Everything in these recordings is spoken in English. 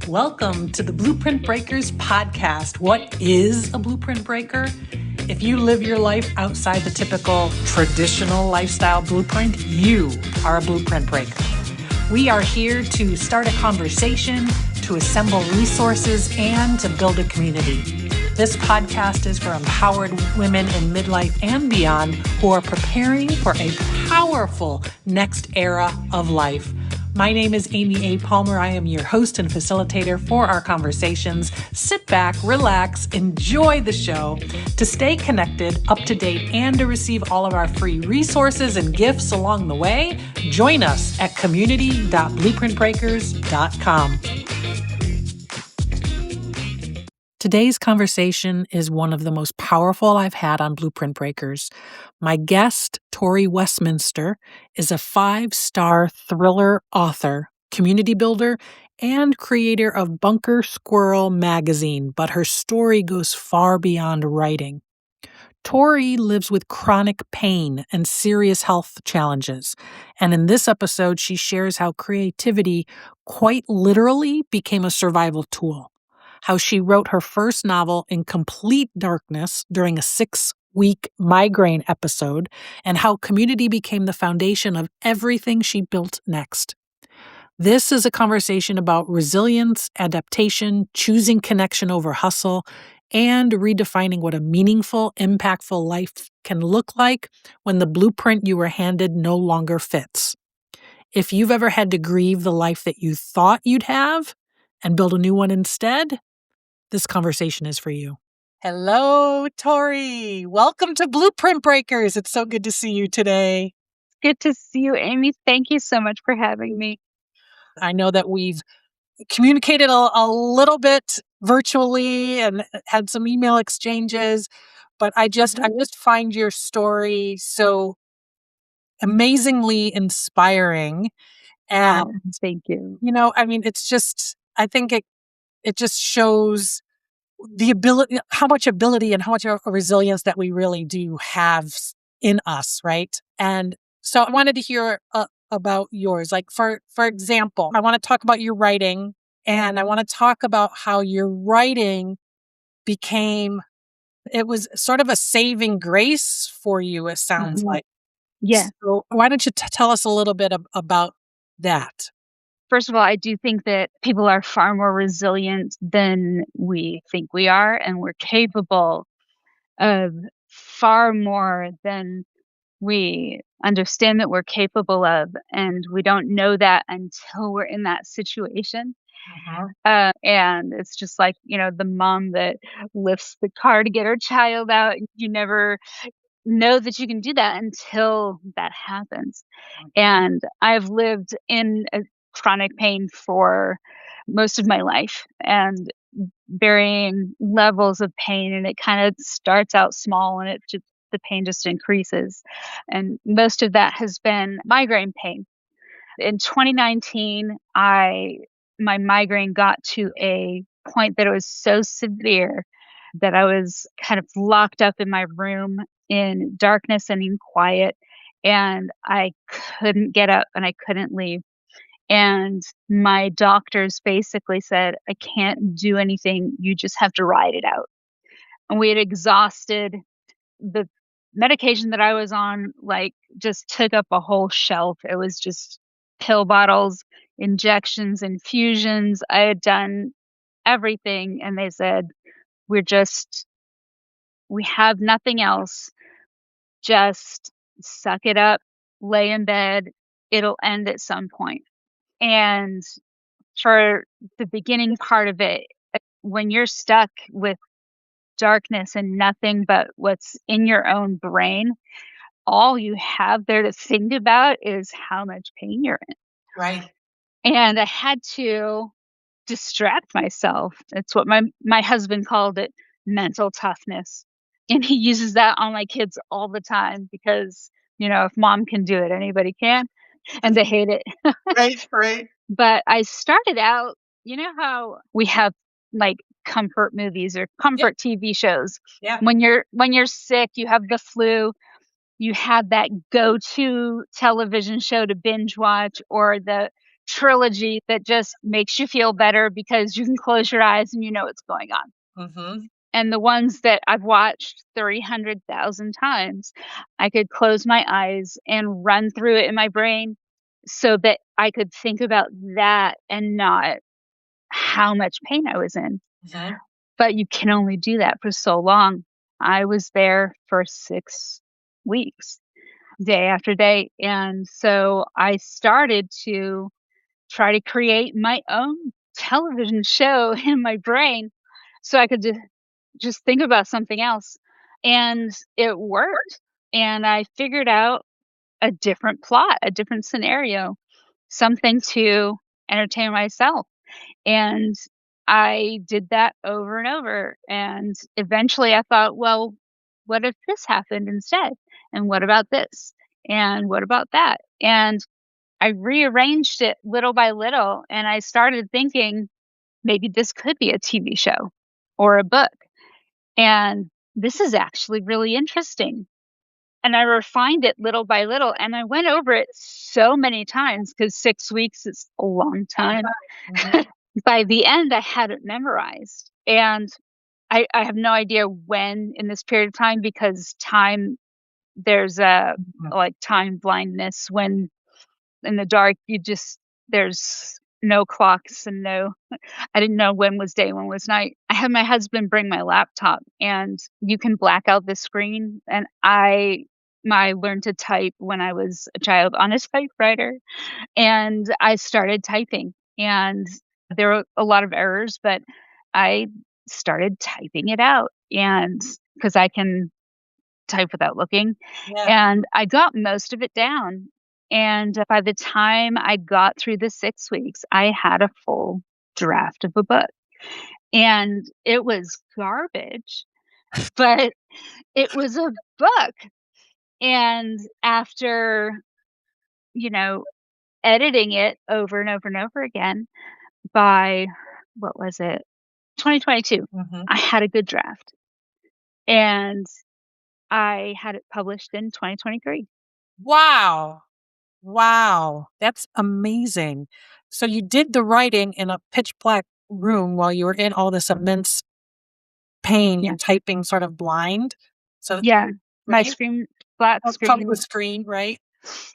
Welcome to the Blueprint Breakers podcast. What is a blueprint breaker? If you live your life outside the typical traditional lifestyle blueprint, you are a blueprint breaker. We are here to start a conversation, to assemble resources, and to build a community. This podcast is for empowered women in midlife and beyond who are preparing for a powerful next era of life. My name is Amy A. Palmer. I am your host and facilitator for our conversations. Sit back, relax, enjoy the show. To stay connected, up to date, and to receive all of our free resources and gifts along the way, join us at community.blueprintbreakers.com. Today's conversation is one of the most powerful I've had on Blueprint Breakers. My guest, Tori Westminster, is a 5-star thriller author, community builder, and creator of Bunker Squirrel magazine, but her story goes far beyond writing. Tori lives with chronic pain and serious health challenges, and in this episode, she shares how creativity quite literally became a survival tool. How she wrote her first novel in complete darkness during a 6-week migraine episode, and how community became the foundation of everything she built next. This is a conversation about resilience, adaptation, choosing connection over hustle, and redefining what a meaningful, impactful life can look like when the blueprint you were handed no longer fits. If you've ever had to grieve the life that you thought you'd have and build a new one instead, this conversation is for you. Hello, Tori. Welcome to Blueprint Breakers. It's so good to see you today. Good to see you, Amy. Thank you so much for having me. I know that we've communicated a little bit virtually and had some email exchanges, but I just find your story so amazingly inspiring. And thank you. It's just, I think it just shows the ability, how much ability and how much resilience that we really do have in us, right? And so I wanted to hear about yours. Like for example, I want to talk about your writing, and I want to talk about how your writing it was sort of a saving grace for you, it sounds like. Yeah. So why don't you tell us a little bit about that? First of all, I do think that people are far more resilient than we think we are, and we're capable of far more than we understand that we're capable of. And we don't know that until we're in that situation. And it's just like, the mom that lifts the car to get her child out. You never know that you can do that until that happens. And I've lived in a chronic pain for most of my life and varying levels of pain. And it kind of starts out small and the pain just increases. And most of that has been migraine pain. In 2019, my migraine got to a point that it was so severe that I was kind of locked up in my room in darkness and in quiet, and I couldn't get up and I couldn't leave. And my doctors basically said, I can't do anything. You just have to ride it out. And we had exhausted the medication that I was on, like just took up a whole shelf. It was just pill bottles, injections, infusions. I had done everything. And they said, we have nothing else. Just suck it up, lay in bed. It'll end at some point. And for the beginning part of it, when you're stuck with darkness and nothing but what's in your own brain, all you have there to think about is how much pain you're in. Right. And I had to distract myself. It's what my husband called it, mental toughness. And he uses that on my kids all the time because, if mom can do it, anybody can. And they hate it. Right. But I started out, how we have like comfort movies or comfort TV shows. Yeah. When you're sick, you have the flu, you have that go-to television show to binge watch, or the trilogy that just makes you feel better because you can close your eyes and you know what's going on. Mhm. And the ones that I've watched 300,000 times, I could close my eyes and run through it in my brain so that I could think about that and not how much pain I was in. Mhm. But you can only do that for so long. I was there for 6 weeks, day after day, and so I started to try to create my own television show in my brain so I could just think about something else, and it worked, and I figured out a different plot, a different scenario, something to entertain myself, and I did that over and over, and eventually I thought, "Well, what if this happened instead? And what about this? And what about that?" And I rearranged it little by little, and I started thinking, "Maybe this could be a TV show or a book." And this is actually really interesting. And I refined it little by little, and I went over it so many times because 6 weeks is a long Long time. time. Mhm. By the end, I had it memorized, and I have no idea when in this period of time because time there's a, Mhm. like, time blindness when in the dark, there's no clocks and no I didn't know when was day, when was night. I had my husband bring my laptop, and you can black out the screen, and I learned to type when I was a child on a typewriter, and I started typing, and there were a lot of errors, but I started typing it out, and because I can type without looking, Yeah. and I got most of it down, and by the time I got through the 6 weeks, I had a full draft of a book, and it was garbage, but it was a book, and after, you know, editing it over and over and over again, by what was it? 2022, Mhm. I had a good draft, and I had it published in 2023. Wow. Wow, that's amazing. So you did the writing in a pitch black room while you were in all this immense pain Yeah. and typing sort of blind? So Yeah. My right? screen flat From the screen. screen, right?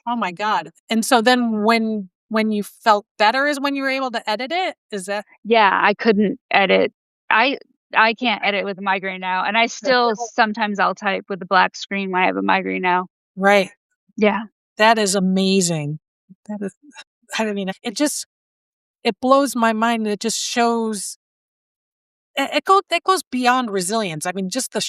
Oh my god. And so then when you felt better is when you were able to edit it? Is that Yeah, I couldn't edit. I I can't edit with a migraine now, and I still sometimes I'll type with a black screen when I have a migraine now. right. Yeah. That is amazing. That is I mean, it blows my mind. It just shows it goes beyond resilience. I mean, just the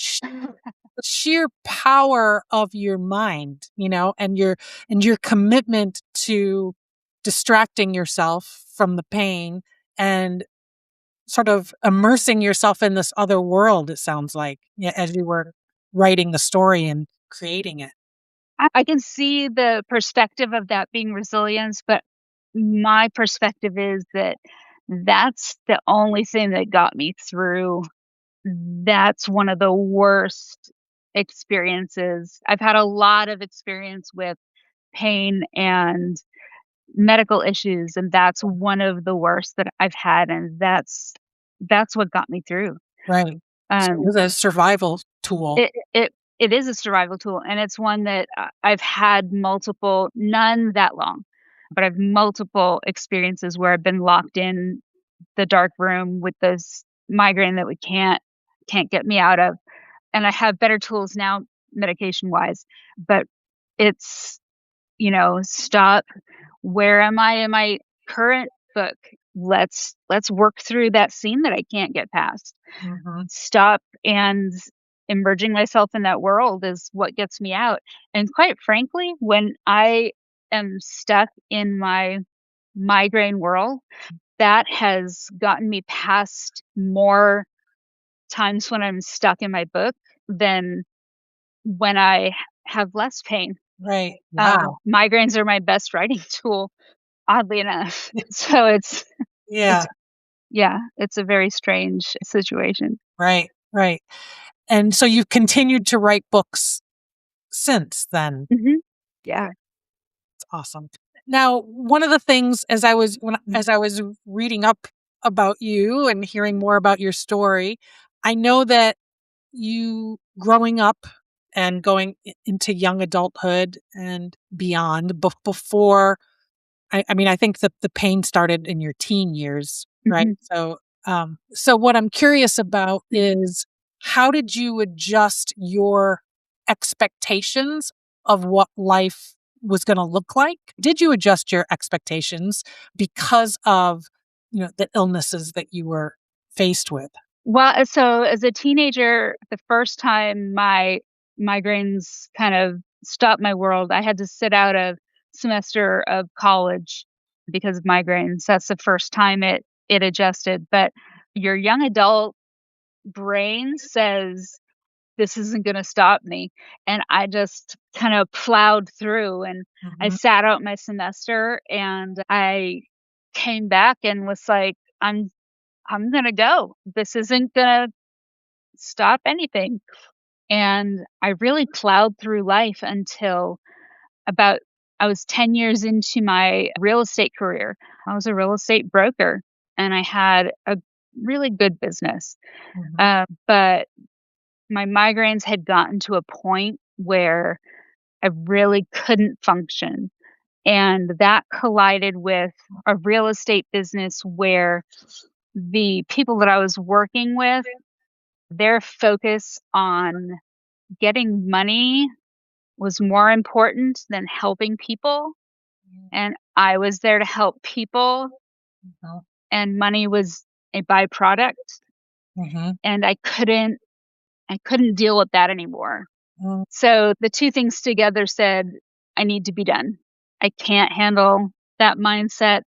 sheer power of your mind, and your commitment to distracting yourself from the pain and sort of immersing yourself in this other world, it sounds like, yeah, as you were writing the story and creating it. I can see the perspective of that being resilience, but my perspective is that that's the only thing that got me through. That's one of the worst experiences. I've had a lot of experience with pain and medical issues, and that's one of the worst that I've had, and that's what got me through. Right. So it Um, was a survival tool. it is a survival tool, and it's one that I've had multiple, none that long, but I've multiple experiences where I've been locked in the dark room with this migraine that we can't get me out of, and I have better tools now medication-wise, but it's, stop. Where am I in my current book? Let's work through that scene that I can't get past. Mhm. Stop and immersing myself in that world is what gets me out. And quite frankly, when I am stuck in my migraine world, that has gotten me past more times when I'm stuck in my book than when I have less pain. Right. Wow. Migraines are my best writing tool, oddly enough. So it's Yeah. yeah, it's a very strange situation. Right. Right. And so you've continued to write books since then. Mhm. Yeah. It's awesome. Now, one of the things Mm. as I was reading up about you and hearing more about your story, I know that you growing up and going into young adulthood and beyond before I mean, I think that the pain started in your teen years, right? Mhm, So what I'm curious about mhm. is how did you adjust your expectations of what life was going to look like? Did you adjust your expectations because of, the illnesses that you were faced with? Well, so as a teenager, the first time my migraines kind of stopped my world, I had to sit out a semester of college because of migraines. That's the first time it adjusted. But your young adult brain says this isn't going to stop me, and I just kind of plowed through, and I Mhm, sat out my semester, and I came back and was like, I'm gonna go. This isn't gonna stop anything. And I really plowed through life until about I was 10 years into my real estate career. I was a real estate broker and I had a really good business. mhm, But my migraines had gotten to a point where I really couldn't function. And that collided with a real estate business where the people that I was working with, their focus on getting money was more important than helping people, and I was there to help people, mhm, and money was a byproduct, mhm, and I couldn't deal with that anymore. mhm, So the 2 things together said, "I need to be done. I can't handle that mindset,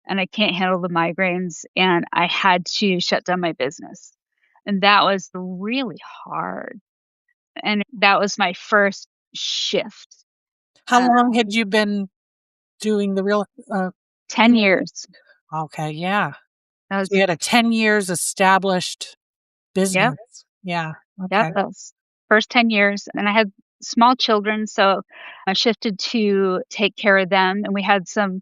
and I can't handle the migraines," and I had to shut down my business. And that was really hard, and that was my first shift. How Uh, long had you been doing the uh 10 real years. okay, yeah. That So you was had a 10 years established Yep, business. Yeah, yep, okay. that was first 10 years, and I had small children, so I shifted to take care of them, and we had some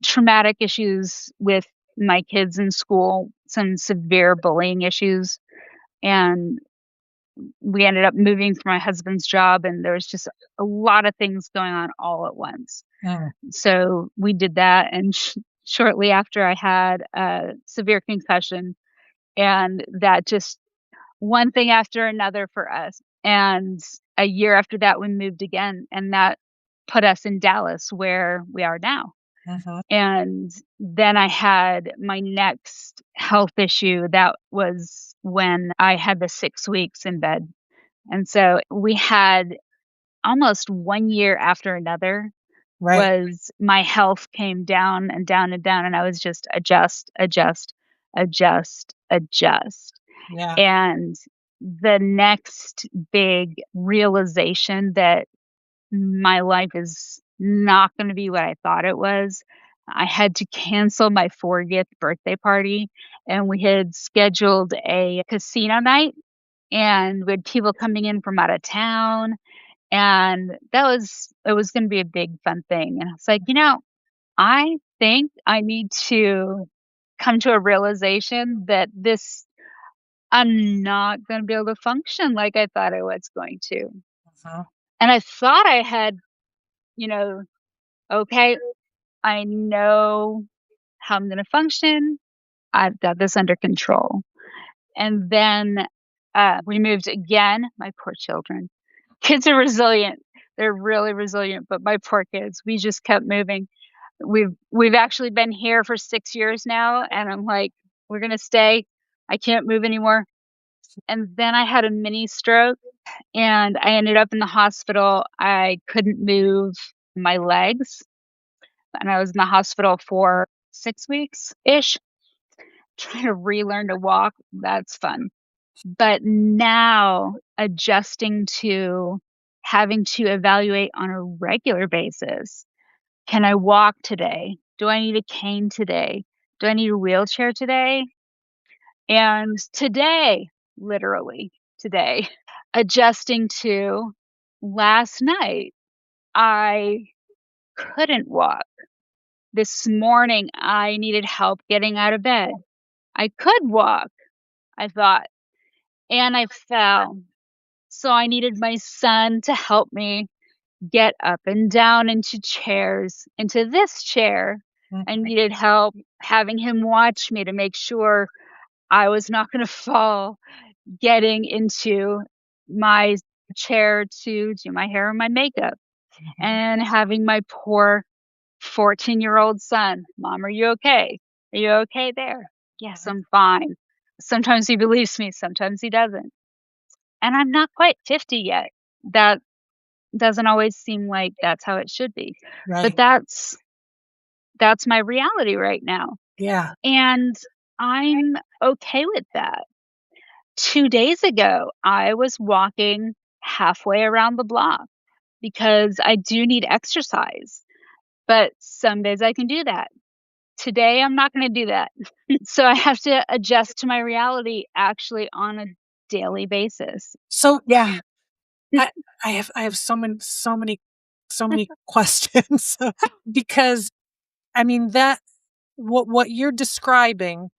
traumatic issues with my kids in school, some severe bullying issues, and we ended up moving for my husband's job, and there was just a lot of things going on all at once. Mm, So we did that, and shortly after, I had a severe concussion, and that just one thing after another for us, and a year after that, we moved again, and that put us in Dallas where we are now. mhm, And then I had my next health issue, that was when I had the 6 weeks in bed, and so we had almost 1 year after another right, was my health came down and down and down, and I was just adjust, adjust, adjust, adjust. yeah, And the next big realization that my life is not gonna be what I thought it was, I had to cancel my 40th birthday party, and we had scheduled a casino night, and we had people coming in from out of town, and it was gonna be a big fun thing, and I was like, I think I need to come to a realization that this I'm not gonna be able to function like I thought I was going to. mhm, And I thought I had, you know, okay, I know how I'm gonna function. I've got this under control. And then we moved again. My poor children. Kids are resilient. They're really resilient, but my poor kids, we just kept moving. We've actually been here for 6 years now, and I'm like, "We're gonna stay. I can't move anymore." And then I had a mini stroke, and I ended up in the hospital. I couldn't move my legs, and I was in the hospital for 6 weeks-ish, trying to relearn to walk. That's fun. But now adjusting to having to evaluate on a regular basis. Can I walk today? Do I need a cane today? Do I need a wheelchair today? And today, literally today, adjusting to last night, I couldn't walk. This morning, I needed help getting out of bed. I could walk, I thought, and I fell. So I needed my son to help me get up and down into chairs, into this chair. I Mhm. needed help having him watch me to make sure I was not going to fall, getting into my chair to do my hair and my makeup, Mhm. and having my poor 14-year-old son, "Mom, are you okay? Are you okay there?" "Yes, Mhm. I'm fine." Sometimes he believes me, sometimes he doesn't. And I'm not quite 50 yet. That doesn't always seem like that's how it should be. But Right. that's my reality right now, Yeah. and I'm okay with that. 2 days ago, I was walking halfway around the block because I do need exercise, but some days I can do that. Today, I'm not gonna do that. So I have to adjust to my reality actually on a daily basis. So yeah, I I have so many questions because I mean that what you're describing,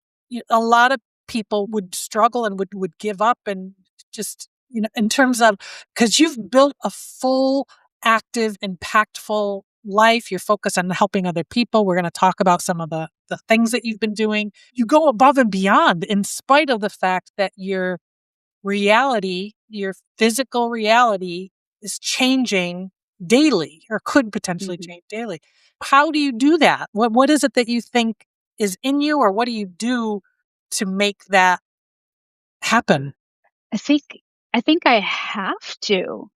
a lot of people would struggle and would give up and just in terms of because you've built a full, active, impactful life. You're focused on helping other people. We're going to talk about some of the things that you've been doing. You go above and beyond in spite of the fact that your physical reality is changing daily or could potentially Mhm. change daily. How do you do that? What is it that you think is in you or what do you do to make that happen? I think I think I have to.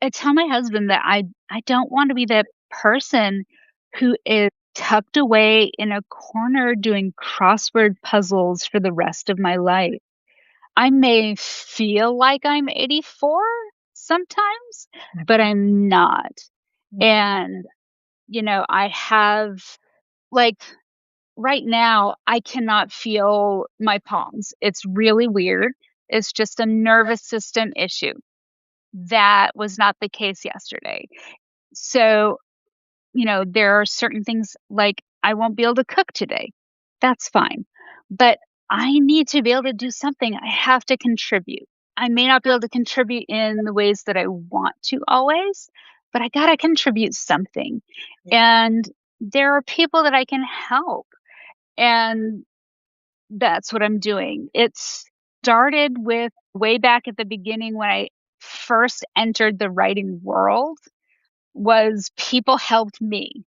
I tell my husband that I don't want to be that person who is tucked away in a corner doing crossword puzzles for the rest of my life. I may feel like I'm 84 sometimes, but I'm not. And, I have like right now, I cannot feel my palms. It's really weird. It's just a nervous system issue. That was not the case yesterday. So, there are certain things like I won't be able to cook today. That's fine. But I need to be able to do something. I have to contribute. I may not be able to contribute in the ways that I want to always, but I got to contribute something. Yeah. And there are people that I can help. And that's what I'm doing. It started with way back at the beginning when I first entered the writing world was people helped me.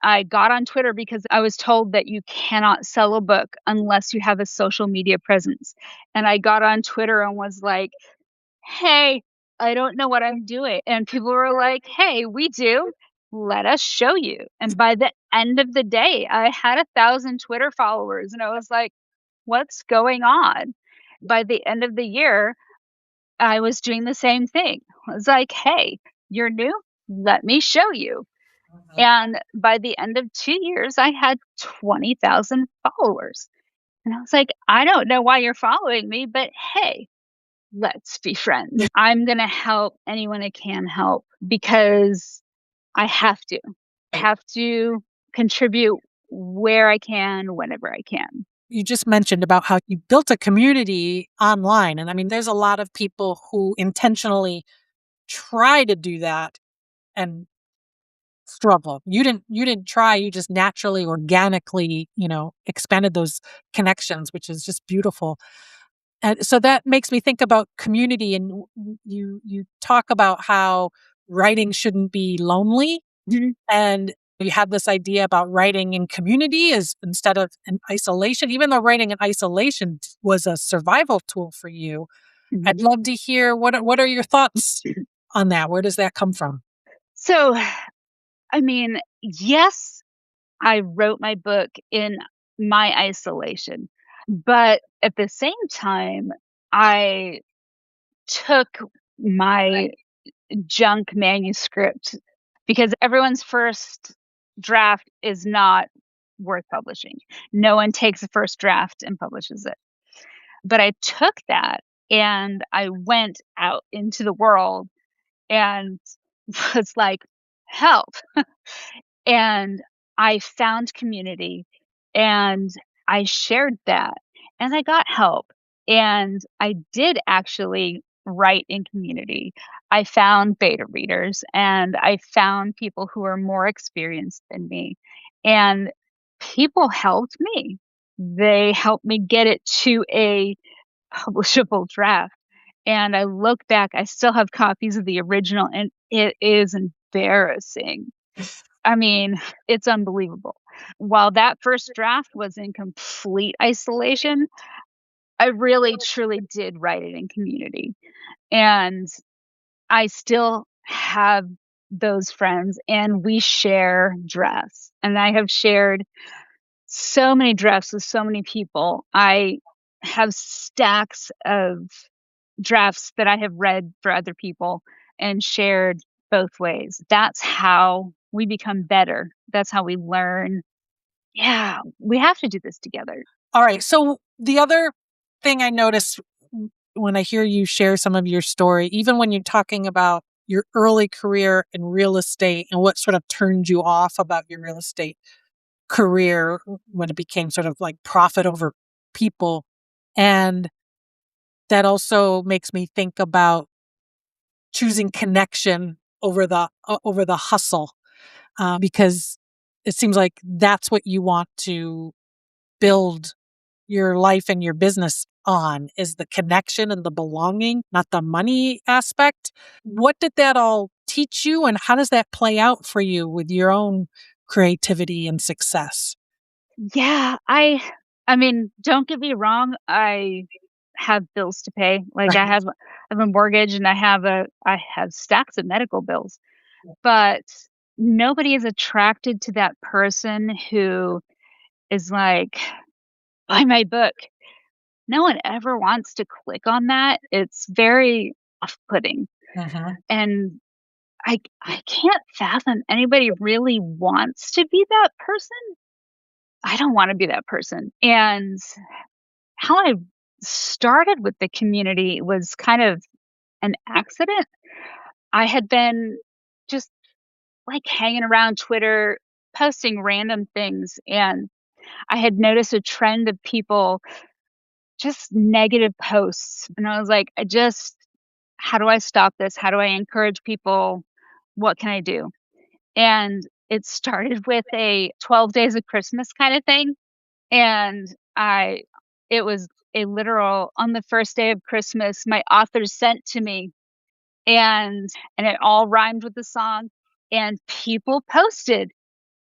I got on Twitter because I was told that you cannot sell a book unless you have a social media presence. And I got on Twitter and was like, "Hey, I don't know what I'm doing." And people were like, "Hey, we do. Let us show you." And by the end of the day, I had 1,000 Twitter followers and I was like, "What's going on?" By the end of the year, I was doing the same thing. I was like, "Hey, you're new? Let me show you." Mhm. And by the end of 2 years, I had 20,000 followers. And I was like, "I don't know why you're following me, but hey, let's be friends. Yeah. I'm gonna help anyone I can help because I have to. I Right. have to contribute where I can, whenever I can." You just mentioned about how you built a community online. And I mean, there's a lot of people who intentionally try to do that and struggle. You didn't try, you just naturally, organically, expanded those connections, which is just beautiful. And so that makes me think about community and you talk about how writing shouldn't be lonely Mhm, and you have this idea about writing in community as instead of in isolation, even though writing in isolation was a survival tool for you. I'd mhm. love to hear what are your thoughts on that? Where does that come from? So, I mean, yes, I wrote my book in my isolation, but at the same time, I took my junk manuscript because everyone's first draft is not worth publishing. No one takes a first draft and publishes it. But I took that and I went out into the world and was like, "Help." And I found community, and I shared that, and I got help, and I did actually write in community. I found beta readers, and I found people who are more experienced than me, and people helped me. They helped me get it to a publishable draft, and I look back, I still have copies of the original, and it is embarrassing. I mean, it's unbelievable. While that first draft was in complete isolation, I really truly did write it in community, and I still have those friends, and we share drafts, and I have shared so many drafts with so many people. I have stacks of drafts that I have read for other people and shared both ways. That's how we become better. That's how we learn. Yeah, we have to do this together. All right. So the other thing I notice when I hear you share some of your story, even when you're talking about your early career in real estate and what sort of turned you off about your real estate career when it became sort of like profit over people. And that also makes me think about choosing connection over the hustle, because it seems like that's what you want to build your life and your business on, is the connection and the belonging, not the money aspect. What did that all teach you, and how does that play out for you with your own creativity and success? Yeah, I mean, don't get me wrong, I have bills to pay. Like I have a mortgage, and I have stacks of medical bills. But nobody is attracted to that person who is like, "Buy my book." No one ever wants to click on that. It's very off-putting, Mhm. and I can't fathom anybody really wants to be that person. I don't wanna be that person, and how I started with the community was kind of an accident. I had been just, like, hanging around Twitter, posting random things, and I had noticed a trend of people just negative posts, and I was like, "I just how do I stop this? How do I encourage people? What can I do?" And it started with a 12 days of Christmas kinda thing, and I it was a literal on the first day of Christmas, my author sent to me, and it all rhymed with the song, and people posted,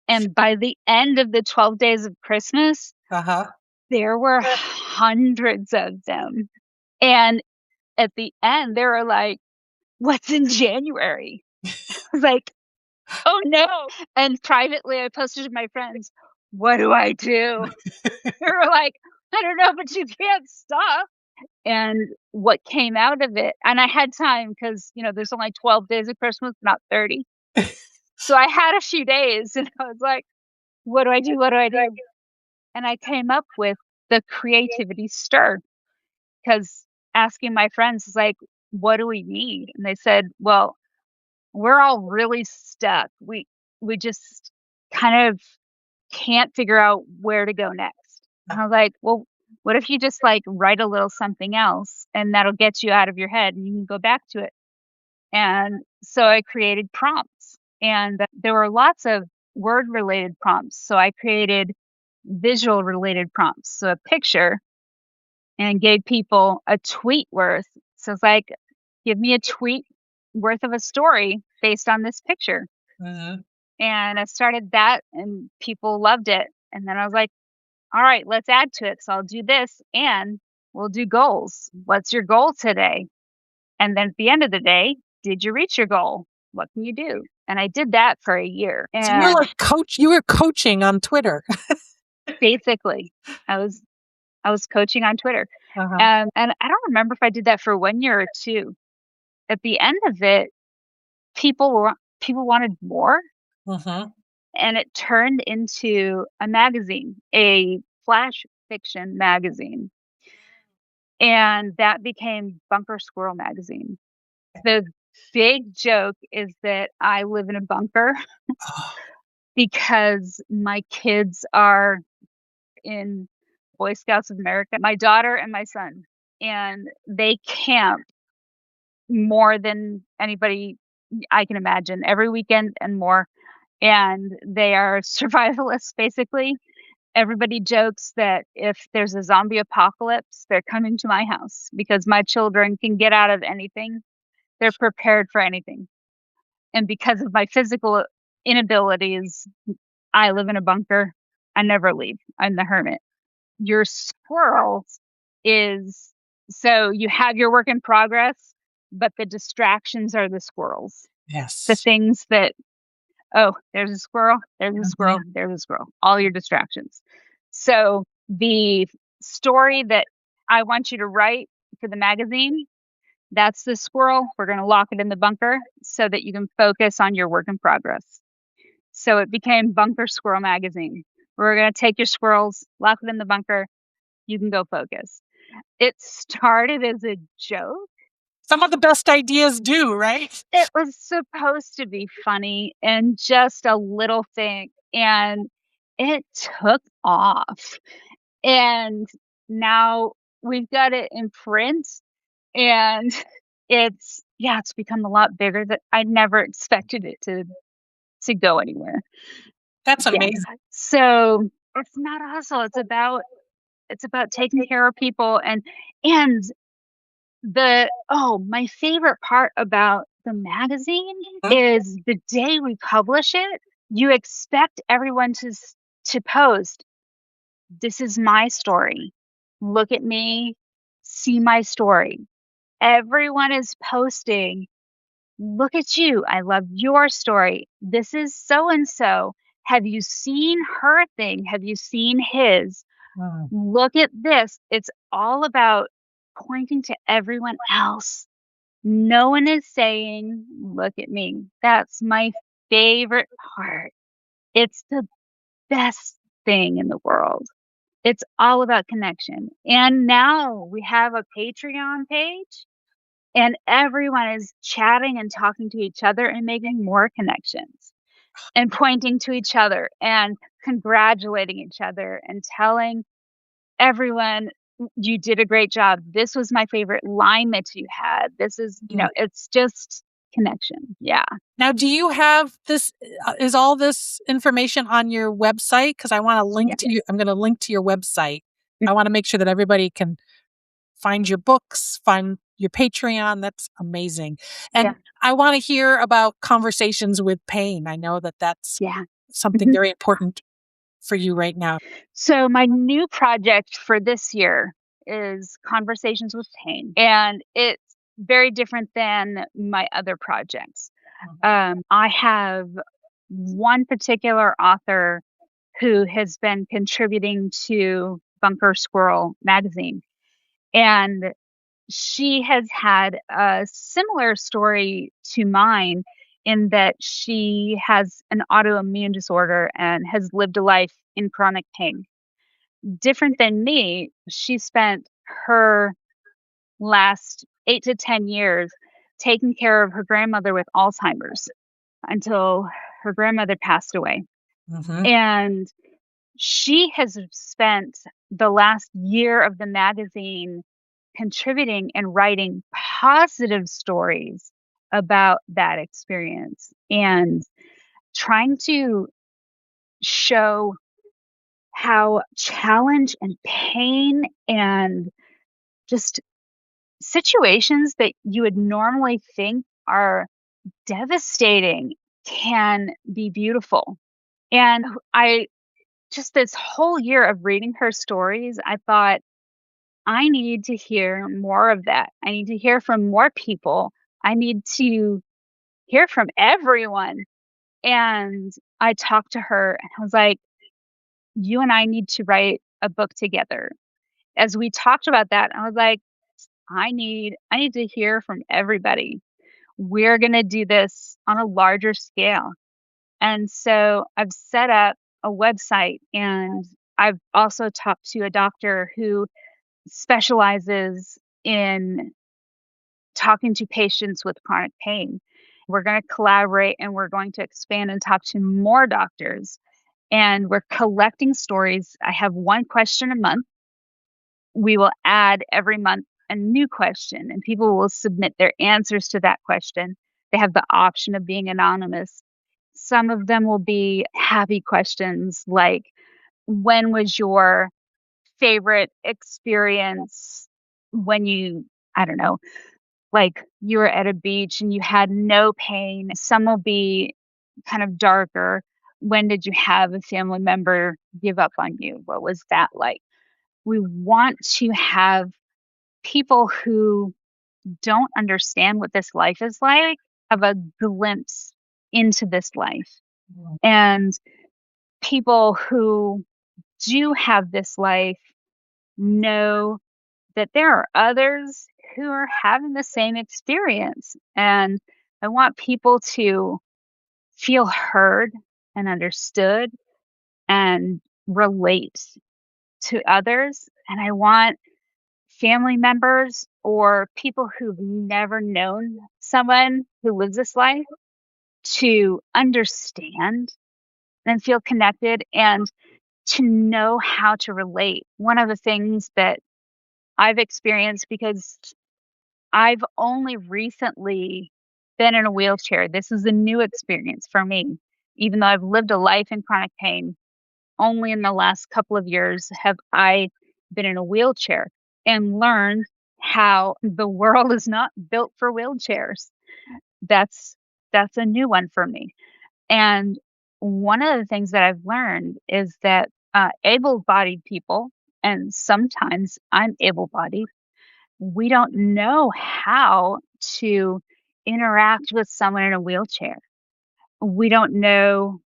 and by the end of the 12 days of Christmas, Uh-huh. there were hundreds of them, and at the end, they were like, "What's in January?" I was like, "Oh, no." And privately, I posted to my friends, "What do I do?" They were like, "I don't know, but you can't stop." And what came out of it, and I had time because there's only 12 days of Christmas, not 30. So I had a few days, and I was like, "What do I do? What do I do?" And I came up with the creativity stir, because asking my friends is like, "What do we need?" And they said, "Well, we're all really stuck. We just kind of can't figure out where to go next." And I was like, "Well, what if you just, like, write a little something else, and that'll get you out of your head, and you can go back to it?" And so I created prompts, and there were lots of word-related prompts. So I created visual-related prompts, so a picture, and gave people a tweet worth. So it's like, "Give me a tweet worth of a story based on this picture." Mhm. And I started that, and people loved it. And then I was like, "All right, let's add to it. So I'll do this, and we'll do goals. What's your goal today?" And then at the end of the day, did you reach your goal? What can you do? And I did that for a year. So you're And like you were coaching on Twitter. basically, I was I was coaching on Twitter. Uh-huh. And I don't remember if I did that for 1 year or 2. At the end of it, people wanted more, Mhm. and it turned into a magazine, a flash fiction magazine, and that became Bunker Squirrel Magazine. The big joke is that I live in a bunker, because my kids are in Boy Scouts of America, my daughter and my son, and they camp more than anybody I can imagine every weekend and more. And they are survivalists, basically. Everybody jokes that if there's a zombie apocalypse, they're coming to my house because my children can get out of anything. They're prepared for anything. And because of my physical inabilities, I live in a bunker. I never leave. I'm the hermit. Your squirrel is so you have your work in progress, but the distractions are the squirrels. The Yes. things that, oh, there's a squirrel, there's a squirrel, Mhm. there's a squirrel, all your distractions. So the story that I want you to write for the magazine, that's the squirrel. We're going to lock it in the bunker so that you can focus on your work in progress. So it became Bunker Squirrel Magazine. We're going to take your squirrels, lock it in the bunker. You can go focus. It started as a joke. Some of the best ideas do, right? It was supposed to be funny and just a little thing, and it took off. And now we've got it in print, and it's become a lot bigger that I never expected it to go anywhere. That's Yeah. amazing. So it's not a hustle. It's about taking care of people and my favorite part about the magazine Mhm. is the day we publish it, you expect everyone to post, "This is my story. Look at me. See my story." Everyone is posting, "Look at you. I love your story. This is so and so. Have you seen her thing? Have you seen his? Mm. Look at this." It's all about pointing to everyone else. No one is saying, "Look at me." That's my favorite part. It's the best thing in the world. It's all about connection. And now we have a Patreon page, and everyone is chatting and talking to each other and making more connections and pointing to each other and congratulating each other and telling everyone, "You did a great job. This was my favorite line that you had. This is," Mm. it's just connection. Yeah. Now, do you have this? Is all this information on your website? Because I want to link Yeah. to you. I'm going to link to your website. Mm, I want to make sure that everybody can find your books, find your Patreon. That's amazing. yeah. And I want to hear about conversations with pain. I know that that's Yeah. something Mhm. very important for you right now. So my new project for this year is Conversations with Pain, and it's very different than my other projects. Mhm. I have one particular author who has been contributing to Bunker Squirrel magazine, and she has had a similar story to mine in that she has an autoimmune disorder and has lived a life in chronic pain. Different than me, she spent her last 8 to 10 years taking care of her grandmother with Alzheimer's until her grandmother passed away. Mhm. And she has spent the last year of the magazine contributing and writing positive stories about that experience and trying to show how challenge and pain and just situations that you would normally think are devastating can be beautiful. And I just this whole year of reading her stories, I thought, I need to hear more of that. I need to hear from more people. I need to hear from everyone. And I talked to her and I was like, "You and I need to write a book together." As we talked about that, I was like, I need to hear from everybody. We're going to do this on a larger scale. And so I've set up a website, and I've also talked to a doctor who specializes in talking to patients with chronic pain. We're going to collaborate and we're going to expand and talk to more doctors. And we're collecting stories. I have one question a month. We will add every month a new question, and people will submit their answers to that question. They have the option of being anonymous. Some of them will be happy questions like, when was your favorite experience when you, I don't know, like you were at a beach and you had no pain? Some will be kind of darker. When did you have a family member give up on you? What was that like? We want to have people who don't understand what this life is like have a glimpse into this life. And people who do have this life know that there are others who are having the same experience. And I want people to feel heard and understood and relate to others. And I want family members or people who've never known someone who lives this life to understand and feel connected and to know how to relate. One of the things that I've experienced, because I've only recently been in a wheelchair, this is a new experience for me. Even though I've lived a life in chronic pain, only in the last couple of years have I been in a wheelchair and learned how the world is not built for wheelchairs. That's that's a new one for me. And one of the things that I've learned is that able-bodied people, and sometimes I'm able-bodied, we don't know how to interact with someone in a wheelchair. We don't know,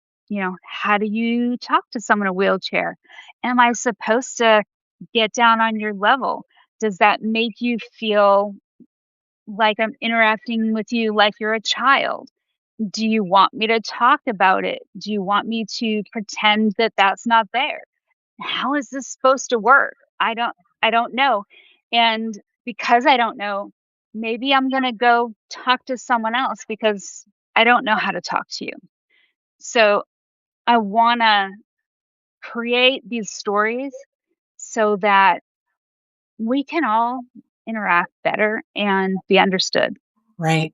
how do you talk to someone in a wheelchair? Am I supposed to get down on your level? Does that make you feel like I'm interacting with you like you're a child? Do you want me to talk about it? Do you want me to pretend that that's not there? How is this supposed to work? I don't know. And because I don't know, maybe I'm going to go talk to someone else because I don't know how to talk to you. So I want to create these stories so that we can all interact better and be understood. Right.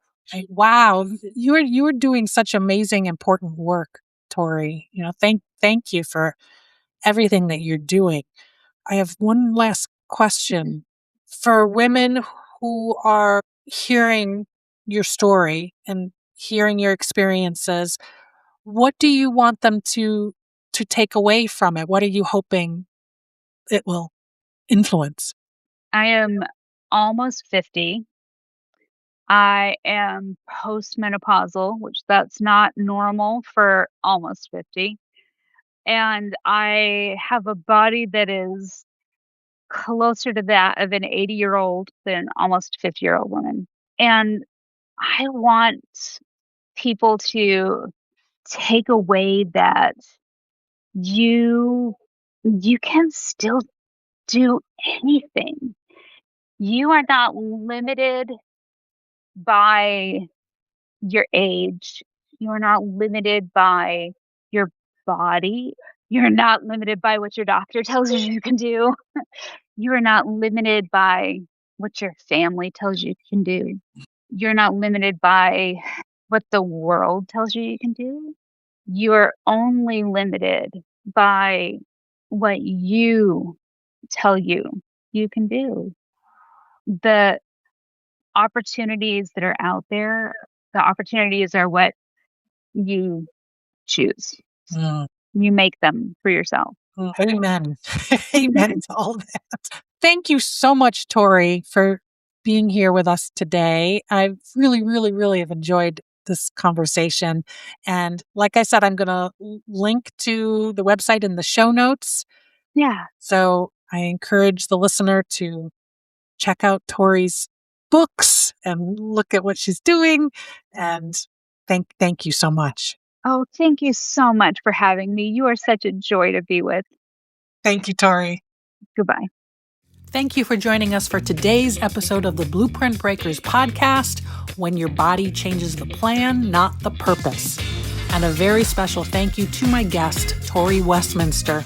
Wow, you are doing such amazing, important work, Tori. Thank you for everything that you're doing. I have one last question. For women who are hearing your story and hearing your experiences, what do you want them to take away from it? What are you hoping it will influence? I am almost 50. I am postmenopausal, which that's not normal for almost 50. And I have a body that is closer to that of an 80-year-old than almost 50-year-old woman. And I want people to take away that you you can still do anything. You are not limited by your age. You're not limited by your body. You're not limited by what your doctor tells you can do. You are not limited by what your family tells you can do. You're not limited by what the world tells you can do. You're only limited by what you tell you can do. The opportunities that are out there, the opportunities are what you choose. Mm, You make them for yourself. amen. Amen to all that. Thank you so much, Tori, for being here with us today. I really, really, really have enjoyed this conversation. And like I said, I'm going to link to the website in the show notes. Yeah. So I encourage the listener to check out Tori's books and look at what she's doing. And thank you so much. Oh, thank you so much for having me. You are such a joy to be with. Thank you, Tori. Goodbye. Thank you for joining us for today's episode of the Blueprint Breakers podcast, When Your Body Changes the Plan, Not the Purpose. And a very special thank you to my guest, Tori Westminster.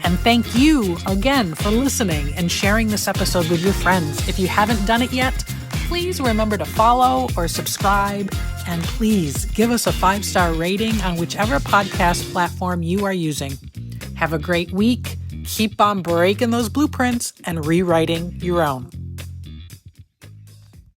And thank you again for listening and sharing this episode with your friends. If you haven't done it yet, please remember to follow or subscribe, and please give us a 5-star rating on whichever podcast platform you are using. Have a great week. Keep on breaking those blueprints and rewriting your own.